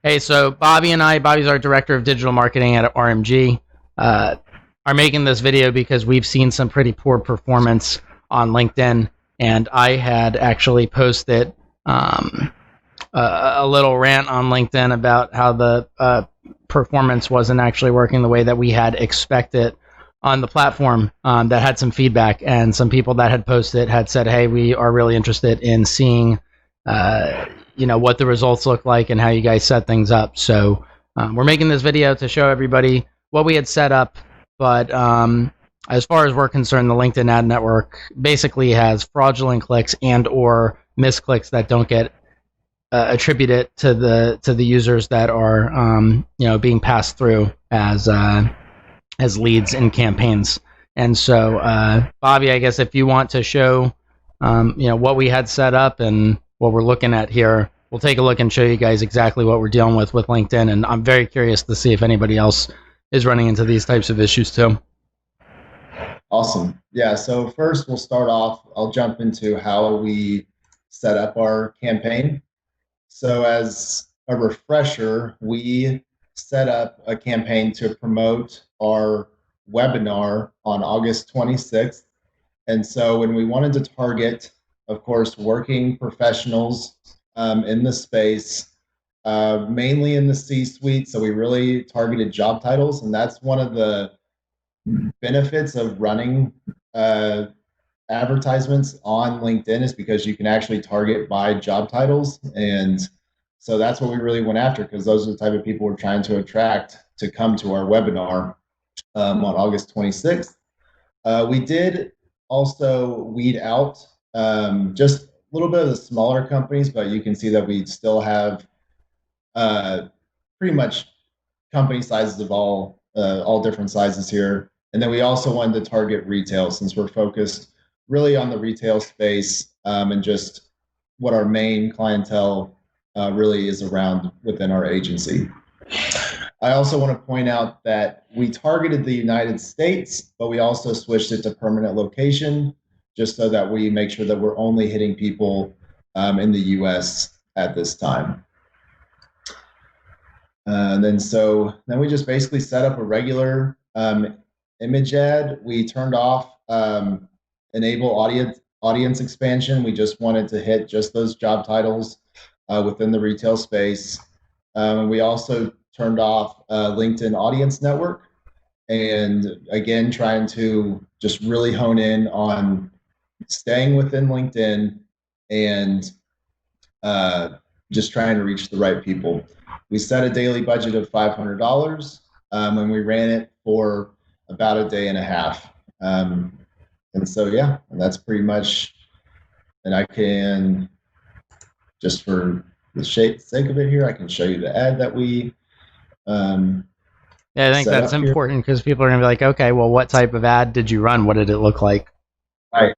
Hey, so Bobby and Bobby's our director of digital marketing at RMG, uh, are making this video because we've seen some pretty poor performance on LinkedIn, and I had actually posted um, a little rant on LinkedIn about how the performance wasn't actually working the way that we had expected on the platform. That had some feedback, and some people that had posted had said, "Hey, we are really interested in seeing, uh, what the results look like and how you guys set things up." So we're making this video to show everybody what we had set up, but as far as we're concerned, the LinkedIn ad network basically has fraudulent clicks and or misclicks that don't get attribute it to the users that are being passed through as leads in campaigns. And so, Bobby, I guess if you want to show what we had set up and what we're looking at here, we'll take a look and show you guys exactly what we're dealing with LinkedIn. And I'm very curious to see if anybody else is running into these types of issues too. Awesome. Yeah, so first we'll start off, I'll jump into how we set up our campaign. So as a refresher, we set up a campaign to promote our webinar on August 26th. And so when we wanted to target, of course, working professionals in the space, mainly in the C-suite, so we really targeted job titles, and that's one of the benefits of running advertisements on LinkedIn is because you can actually target by job titles. And so that's what we really went after, because those are the type of people we're trying to attract to come to our webinar on August 26th. We did also weed out just a little bit of the smaller companies, but you can see that we still have pretty much company sizes of all different sizes here. And then we also wanted to target retail, since we're focused really on the retail space and just what our main clientele really is around within our agency. I also want to point out that we targeted the United States, but we also switched it to permanent location, just so that we make sure that we're only hitting people in the US at this time. Then we just basically set up a regular image ad. We turned off enable audience expansion. We just wanted to hit just those job titles within the retail space. And we also turned off LinkedIn Audience Network. And again, trying to just really hone in on staying within LinkedIn and just trying to reach the right people. We set a daily budget of $500 and we ran it for about a day and a half. And so, yeah, and that's pretty much, and I can, just for the sake of it here, I can show you the ad that we yeah, I think that's important, because people are going to be like, okay, well, what type of ad did you run? What did it look like? Right.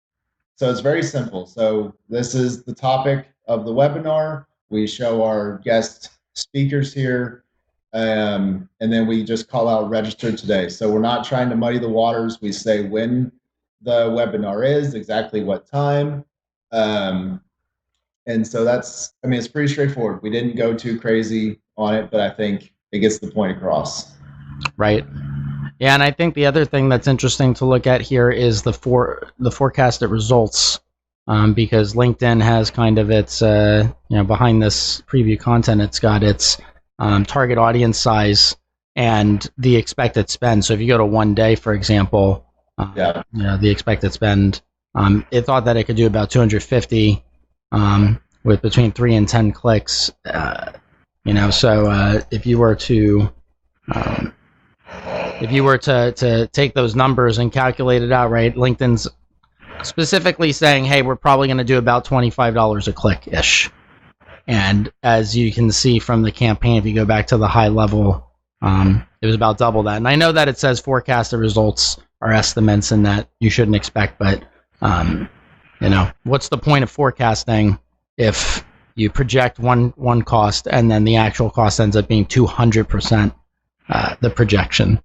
So it's very simple. So this is the topic of the webinar. We show our guest speakers here, and then we just call out registered today. So we're not trying to muddy the waters. We say when the webinar is, exactly what time. And so that's, I mean, it's pretty straightforward. We didn't go too crazy on it, but I think it gets the point across. Right. Yeah, and I think the other thing that's interesting to look at here is the forecasted results, because LinkedIn has kind of its, behind this preview content, it's got its target audience size and the expected spend. So if you go to 1 day, for example, the expected spend, it thought that it could do about 250 with between 3 and 10 clicks. So if you were to take those numbers and calculate it out, right, LinkedIn's specifically saying, hey, we're probably going to do about $25 a click-ish. And as you can see from the campaign, if you go back to the high level, it was about double that. And I know that it says forecasted results are estimates and that you shouldn't expect, but what's the point of forecasting if you project one cost and then the actual cost ends up being 200% the projection?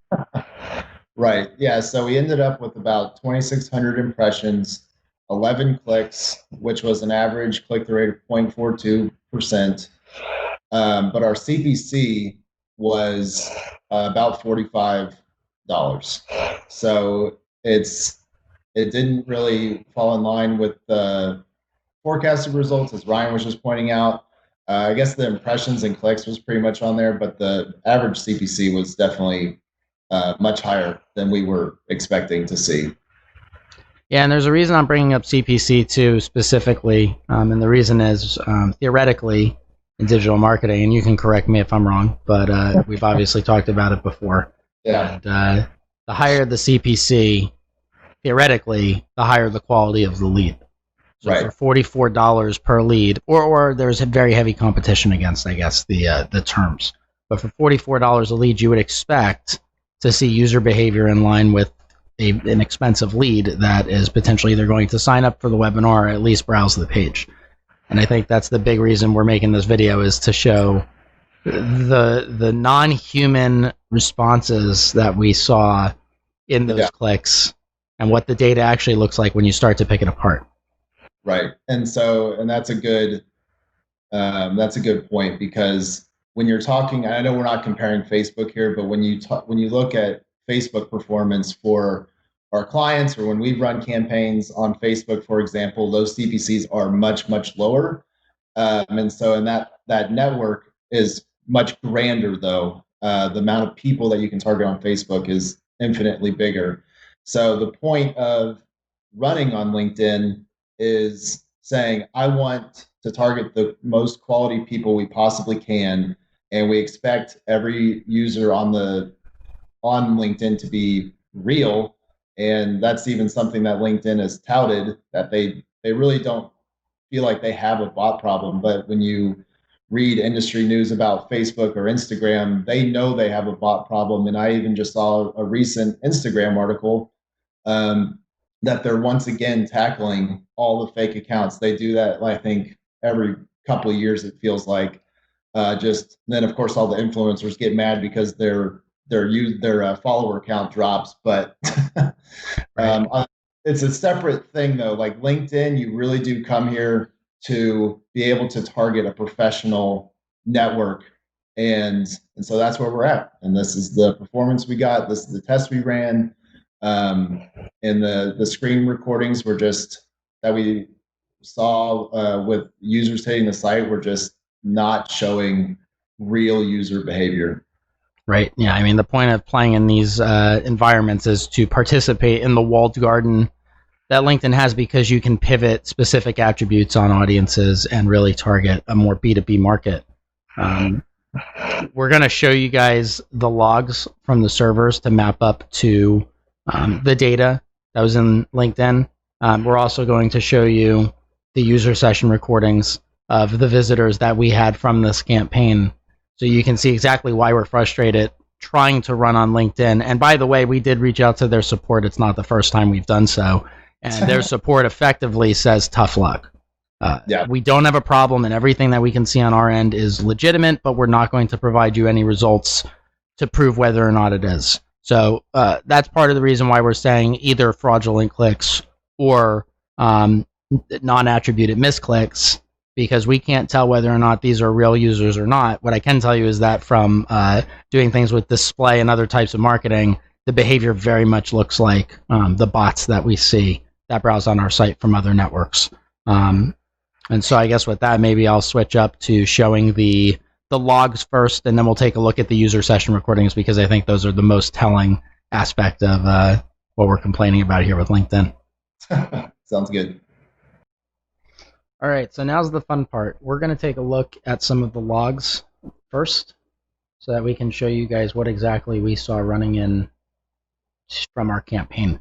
Right. Yeah. So we ended up with about 2,600 impressions, 11 clicks, which was an average click-through rate of 0.42%. but our CPC was about $45. So it didn't really fall in line with the forecasted results, as Ryan was just pointing out. I guess the impressions and clicks was pretty much on there, but the average CPC was definitely much higher than we were expecting to see. Yeah, and there's a reason I'm bringing up CPC too specifically, and the reason is theoretically in digital marketing, and you can correct me if I'm wrong, but we've obviously talked about it before. Yeah. And the higher the CPC, theoretically, the higher the quality of the lead. So Right. for $44 per lead, or there's a very heavy competition against, I guess, the terms. But for $44 a lead, you would expect to see user behavior in line with an expensive lead that is potentially either going to sign up for the webinar or at least browse the page. And I think that's the big reason we're making this video, is to show the non-human responses that we saw in those clicks and what the data actually looks like when you start to pick it apart. Right. And that's a good point, because when you're talking, I know we're not comparing Facebook here, but when you look at Facebook performance for our clients, or when we run campaigns on Facebook, for example, those CPCs are much, much lower. And that network is much grander, though. The amount of people that you can target on Facebook is infinitely bigger. So the point of running on LinkedIn is saying, I want to target the most quality people we possibly can, and we expect every user on LinkedIn to be real. And that's even something that LinkedIn has touted, that they really don't feel like they have a bot problem. But when you read industry news about Facebook or Instagram, they know they have a bot problem. And I even just saw a recent Instagram article that they're once again tackling all the fake accounts. They do that, I think, every couple of years, it feels like. Just then, of course, all the influencers get mad because their follower count drops. But it's a separate thing, though. Like LinkedIn, you really do come here to be able to target a professional network, and so that's where we're at. And this is the performance we got. This is the test we ran, and the screen recordings were just that we saw with users hitting the site were just not showing real user behavior. Right. Yeah. I mean, the point of playing in these environments is to participate in the walled garden that LinkedIn has, because you can pivot specific attributes on audiences and really target a more B2B market. We're going to show you guys the logs from the servers to map up to the data that was in LinkedIn. We're also going to show you the user session recordings of the visitors that we had from this campaign, so you can see exactly why we're frustrated trying to run on LinkedIn. And by the way, we did reach out to their support. It's not the first time we've done so. And their support effectively says, tough luck. We don't have a problem, and everything that we can see on our end is legitimate, but we're not going to provide you any results to prove whether or not it is. So that's part of the reason why we're saying either fraudulent clicks or non-attributed misclicks, because we can't tell whether or not these are real users or not. What I can tell you is that from doing things with display and other types of marketing, the behavior very much looks like the bots that we see that browse on our site from other networks. And so I guess with that, maybe I'll switch up to showing the logs first, and then we'll take a look at the user session recordings, because I think those are the most telling aspect of what we're complaining about here with LinkedIn. Sounds good. All right, so now's the fun part. We're going to take a look at some of the logs first, so that we can show you guys what exactly we saw running in from our campaign.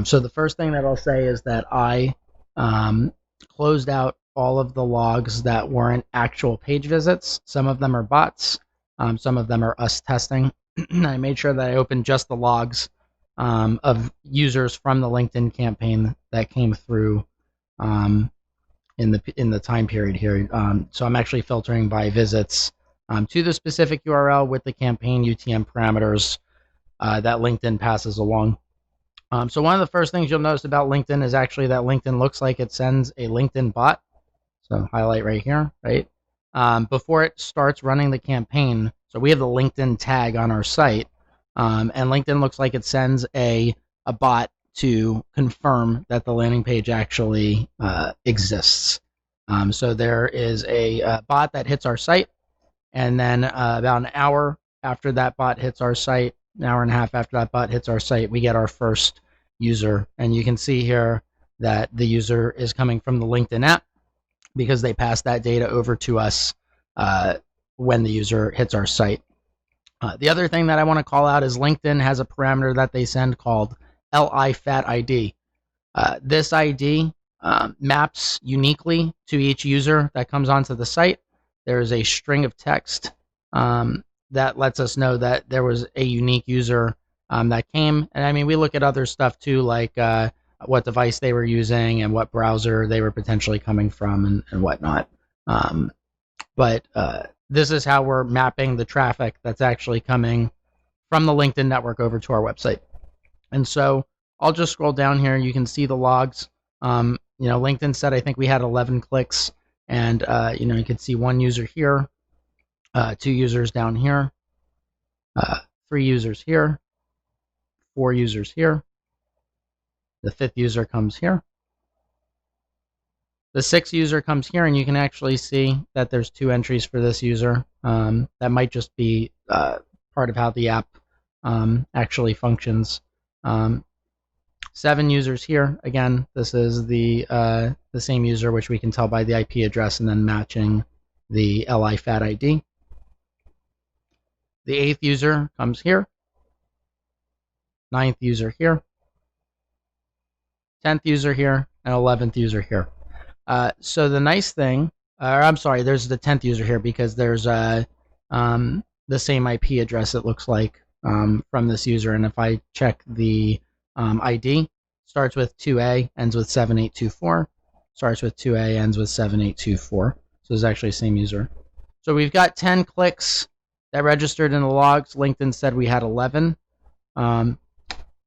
So the first thing that I'll say is that I closed out all of the logs that weren't actual page visits. Some of them are bots. Some of them are us testing. I made sure that I opened just the logs of users from the LinkedIn campaign that came through in the time period here. So I'm actually filtering by visits to the specific URL with the campaign UTM parameters that LinkedIn passes along. So one of the first things you'll notice about LinkedIn is actually that LinkedIn looks like it sends a LinkedIn bot. So highlight right here, right? before it starts running the campaign. So we have the LinkedIn tag on our site, and LinkedIn looks like it sends a bot to confirm that the landing page actually exists. So there is a bot that hits our site, and then about an hour after that bot hits our site, an hour and a half after that bot hits our site, we get our first user. And you can see here that the user is coming from the LinkedIn app because they pass that data over to us when the user hits our site. The other thing that I want to call out is LinkedIn has a parameter that they send called LIFAT-ID. This ID maps uniquely to each user that comes onto the site. There is a string of text that lets us know that there was a unique user that came. And I mean, we look at other stuff too, like what device they were using and what browser they were potentially coming from and whatnot. But this is how we're mapping the traffic that's actually coming from the LinkedIn network over to our website. And so I'll just scroll down here. You can see the logs. LinkedIn said I think we had 11 clicks, and you can see one user here, 2 users down here, 3 users here, 4 users here. The 5th user comes here. The 6th user comes here, and you can actually see that there's 2 entries for this user. That might just be part of how the app actually functions. 7 users here. Again, this is the same user, which we can tell by the IP address and then matching the LIFAT ID. The 8th user comes here. 9th user here. 10th user here, and 11th user here. So the nice thing, there's the 10th user here because there's the same IP address, it looks like, from this user. And if I check the ID, starts with 2A, ends with 7824, starts with 2A, ends with 7824. So it's actually the same user. So we've got 10 clicks that registered in the logs. LinkedIn said we had 11.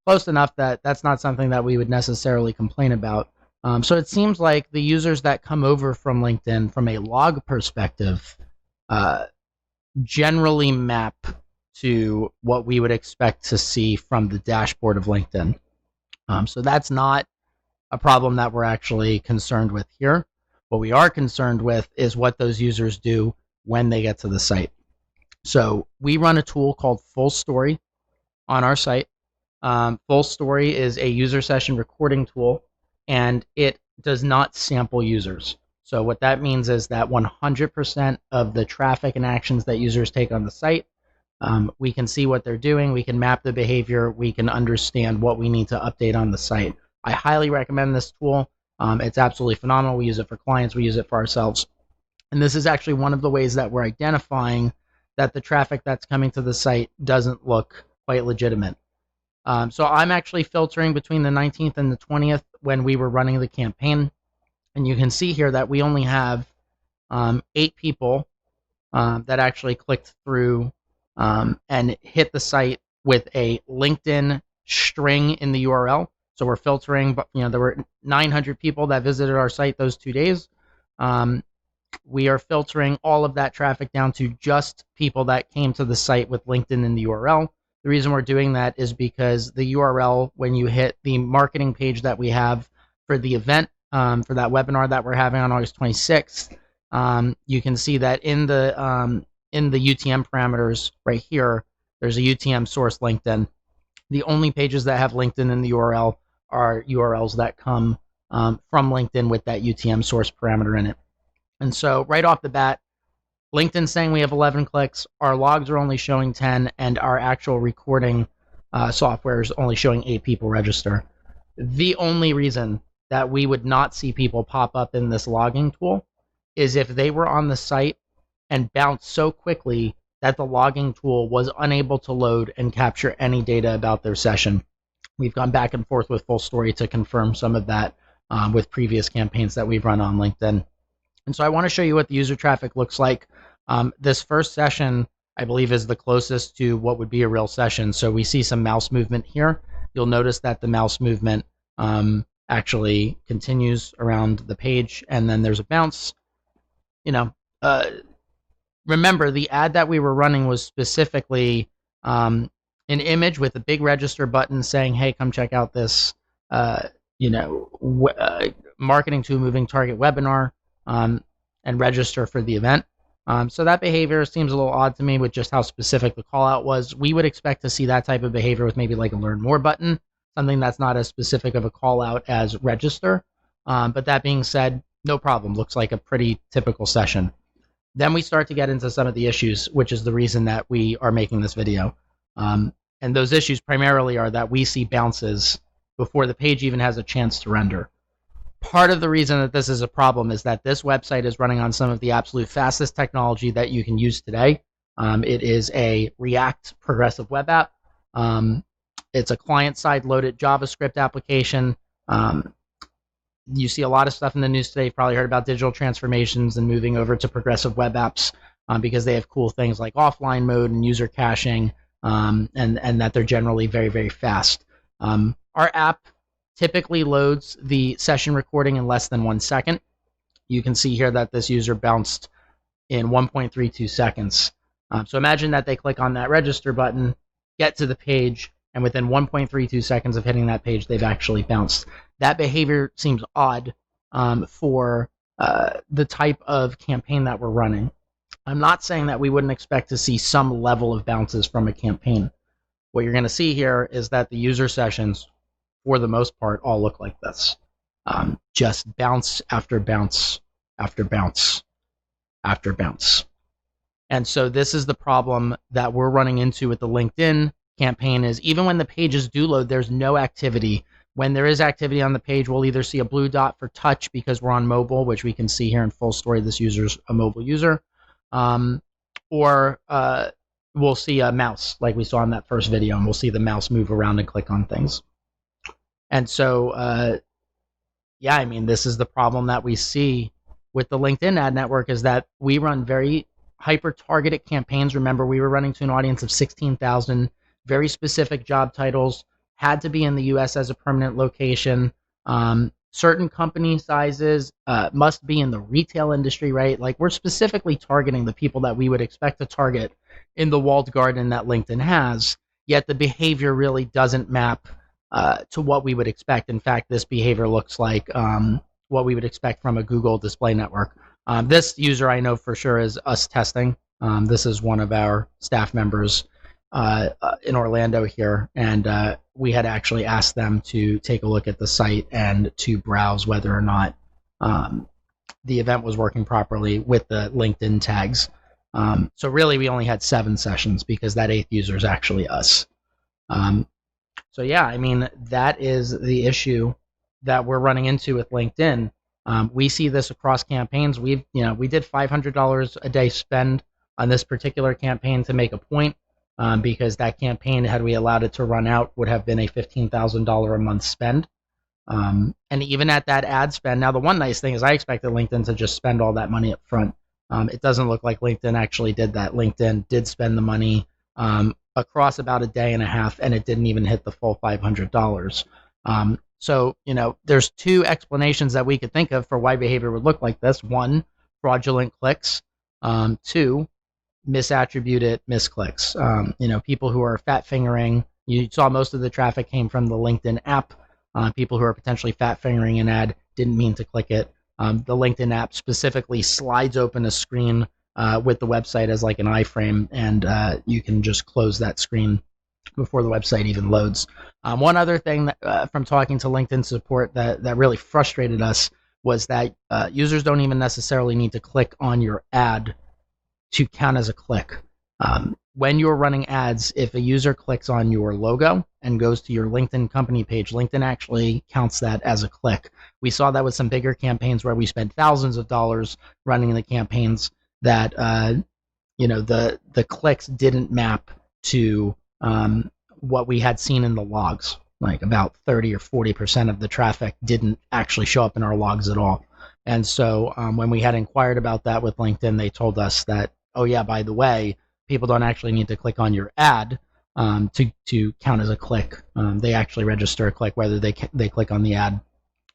Close enough that that's not something that we would necessarily complain about. So it seems like the users that come over from LinkedIn from a log perspective generally map to what we would expect to see from the dashboard of LinkedIn. So that's not a problem that we're actually concerned with here. What we are concerned with is what those users do when they get to the site. So we run a tool called Full Story on our site. Full Story is a user session recording tool, and it does not sample users. So what that means is that 100% of the traffic and actions that users take on the site, we can see what they're doing, we can map the behavior, we can understand what we need to update on the site. I highly recommend this tool. It's absolutely phenomenal. We use it for clients, we use it for ourselves. And this is actually one of the ways that we're identifying that the traffic that's coming to the site doesn't look quite legitimate. So I'm actually filtering between the 19th and the 20th when we were running the campaign. And you can see here that we only have 8 people that actually clicked through and hit the site with a LinkedIn string in the URL. So we're filtering, but there were 900 people that visited our site those 2 days. We are filtering all of that traffic down to just people that came to the site with LinkedIn in the URL. The reason we're doing that is because the URL, when you hit the marketing page that we have for the event, for that webinar that we're having on August 26th, you can see that in the UTM parameters right here, there's a UTM source LinkedIn. The only pages that have LinkedIn in the URL are URLs that come from LinkedIn with that UTM source parameter in it. And so right off the bat, LinkedIn's saying we have 11 clicks, our logs are only showing 10, and our actual recording software is only showing 8 people register. The only reason that we would not see people pop up in this logging tool is if they were on the site and bounced so quickly that the logging tool was unable to load and capture any data about their session. We've gone back and forth with Full Story to confirm some of that with previous campaigns that we've run on LinkedIn. And so I want to show you what the user traffic looks like. This first session, I believe, is the closest to what would be a real session. So we see some mouse movement here. You'll notice that the mouse movement actually continues around the page, and then there's a bounce. remember, the ad that we were running was specifically an image with a big register button saying, "Hey, come check out this, uh, marketing to a moving target webinar, and register for the event." So that behavior seems a little odd to me with just how specific the call out was. We would expect to see that type of behavior with maybe like a learn more button, something that's not as specific of a call out as register. But that being said, no problem. Looks like a pretty typical session. Then we start to get into some of the issues, which is the reason that we are making this video. And those issues primarily are that we see bounces before the page even has a chance to render. Part of the reason that this is a problem is that this website is running on some of the absolute fastest technology that you can use today. It is a React progressive web app. It's a client-side loaded JavaScript application. You see a lot of stuff in the news today. You've probably heard about digital transformations and moving over to progressive web apps because they have cool things like offline mode and user caching, and that they're generally very, very fast. Our app typically loads the session recording in less than 1 second. You can see here that this user bounced in 1.32 seconds. So imagine that they click on that register button, get to the page, and within 1.32 seconds of hitting that page, they've actually bounced. That behavior seems odd for the type of campaign that we're running. I'm not saying that we wouldn't expect to see some level of bounces from a campaign. What you're going to see here is that the user sessions, for the most part, all look like this. Just bounce after bounce after bounce after bounce. And so this is the problem that we're running into with the LinkedIn campaign is even when the pages do load, there's no activity. When there is activity on the page, we'll either see a blue dot for touch because we're on mobile, which we can see here in full story, this user's a mobile user, or we'll see a mouse like we saw in that first video, and we'll see the mouse move around and click on things. And so, yeah, I mean, this is the problem that we see with the LinkedIn ad network is that we run very hyper-targeted campaigns. Remember, we were running to an audience of 16,000, very specific job titles, had to be in the US as a permanent location. Certain company sizes must be in the retail industry, right? Like we're specifically targeting the people that we would expect to target in the walled garden that LinkedIn has, yet the behavior really doesn't map to what we would expect. In fact, this behavior looks like what we would expect from a Google display network. This user I know for sure is us testing. This is one of our staff members in Orlando here, and we had actually asked them to take a look at the site and to browse whether or not the event was working properly with the LinkedIn tags. So really, we only had 7 sessions because that 8th user is actually us. So yeah, I mean, that is the issue that we're running into with LinkedIn. We see this across campaigns. We did $500 a day spend on this particular campaign to make a point. Because that campaign, had we allowed it to run out, would have been a $15,000 a month spend. And even at that ad spend, now the one nice thing is I expected LinkedIn to just spend all that money up front. It doesn't look like LinkedIn actually did that. LinkedIn did spend the money across about a day and a half, and it didn't even hit the full $500. So, there's 2 explanations that we could think of for why behavior would look like this. 1, fraudulent clicks. 2, misattributed misclicks. People who are fat fingering. You saw most of the traffic came from the LinkedIn app. People who are potentially fat fingering an ad didn't mean to click it. The LinkedIn app specifically slides open a screen with the website as like an iframe, and you can just close that screen before the website even loads. One other thing that, from talking to LinkedIn support that really frustrated us was that users don't even necessarily need to click on your ad to count as a click. When you're running ads, if a user clicks on your logo and goes to your LinkedIn company page, LinkedIn actually counts that as a click. We saw that with some bigger campaigns where we spent thousands of dollars running the campaigns that the clicks didn't map to what we had seen in the logs. Like about 30 or 40% of the traffic didn't actually show up in our logs at all. And so when we had inquired about that with LinkedIn, they told us that, oh yeah, by the way, people don't actually need to click on your ad to count as a click. They actually register a click whether they click on the ad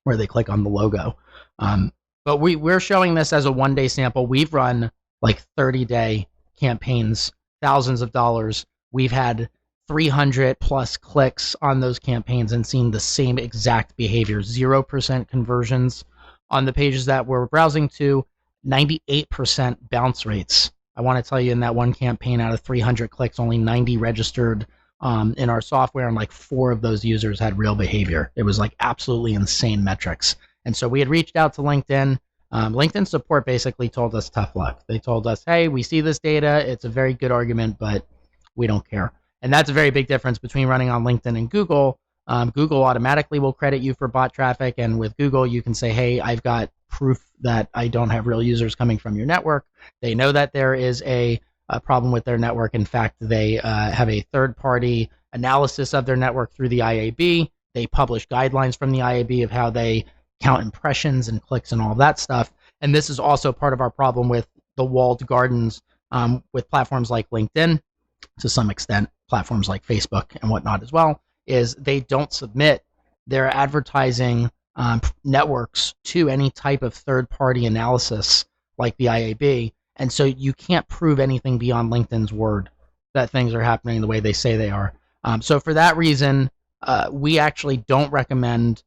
or they click on the logo. But we're showing this as a 1-day sample. We've run like 30-day campaigns, thousands of dollars. We've had 300 plus clicks on those campaigns and seen the same exact behavior. 0% conversions on the pages that we're browsing to, 98% bounce rates. I want to tell you, in that one campaign, out of 300 clicks, only 90 registered in our software, and like 4 of those users had real behavior. It was like absolutely insane metrics. And so we had reached out to LinkedIn. LinkedIn support basically told us tough luck. They told us, hey, we see this data. It's a very good argument, but we don't care. And that's a very big difference between running on LinkedIn and Google. Google automatically will credit you for bot traffic. And with Google, you can say, hey, I've got proof that I don't have real users coming from your network. They know that there is a problem with their network. In fact, they have a third-party analysis of their network through the IAB. They publish guidelines from the IAB of how they count impressions and clicks and all that stuff. And this is also part of our problem with the walled gardens with platforms like LinkedIn, to some extent, platforms like Facebook and whatnot as well, is they don't submit their advertising networks to any type of third-party analysis like the IAB. And so you can't prove anything beyond LinkedIn's word that things are happening the way they say they are. So for that reason, we actually don't recommend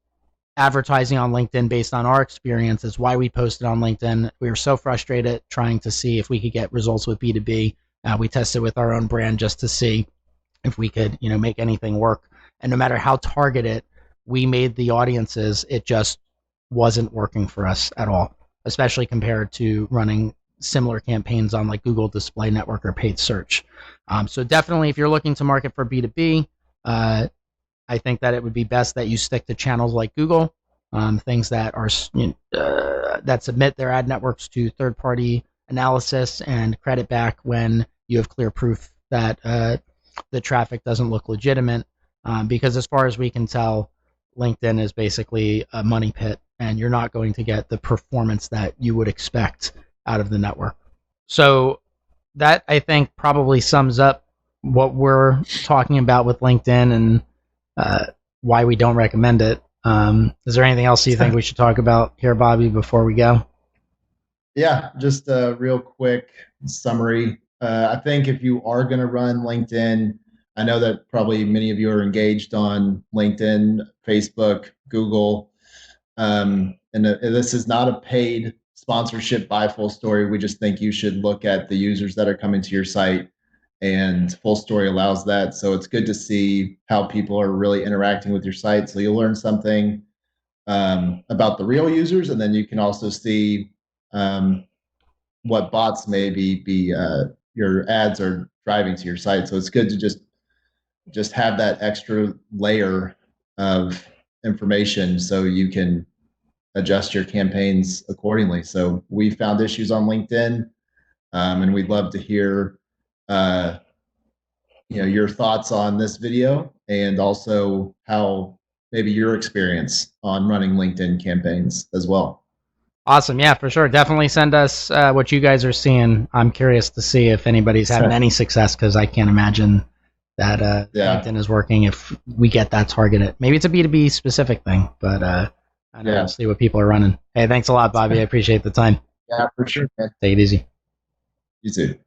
advertising on LinkedIn based on our experience. Is why we posted on LinkedIn. We were so frustrated trying to see if we could get results with B2B. We tested with our own brand just to see if we could, make anything work. And no matter how targeted we made the audiences, it just wasn't working for us at all, especially compared to running similar campaigns on like Google Display Network or paid search. So definitely, if you're looking to market for B2B, I think that it would be best that you stick to channels like Google, things that are that submit their ad networks to third-party analysis and credit back when you have clear proof that the traffic doesn't look legitimate. Because as far as we can tell, LinkedIn is basically a money pit, and you're not going to get the performance that you would expect out of the network. So that, I think, probably sums up what we're talking about with LinkedIn and why we don't recommend it. Is there anything else you think we should talk about here, Bobby, before we go? Yeah, just a real quick summary. I think if you are going to run LinkedIn, I know that probably many of you are engaged on LinkedIn, Facebook, Google, and this is not a paid sponsorship by FullStory. We just think you should look at the users that are coming to your site, and FullStory allows that. So it's good to see how people are really interacting with your site. So you'll learn something about the real users, and then you can also see what bots maybe your ads are driving to your site. So it's good to just have that extra layer of information so you can adjust your campaigns accordingly. So we found issues on LinkedIn, and we'd love to hear your thoughts on this video, and also how maybe your experience on running LinkedIn campaigns as well. Awesome. Yeah, for sure. Definitely send us what you guys are seeing. I'm curious to see if anybody's having any success, because I can't imagine that LinkedIn is working if we get that targeted. Maybe it's a B2B specific thing, but I don't know. See what people are running. Hey, thanks a lot, Bobby. I appreciate the time. Yeah, for sure, man. Take it easy. You too.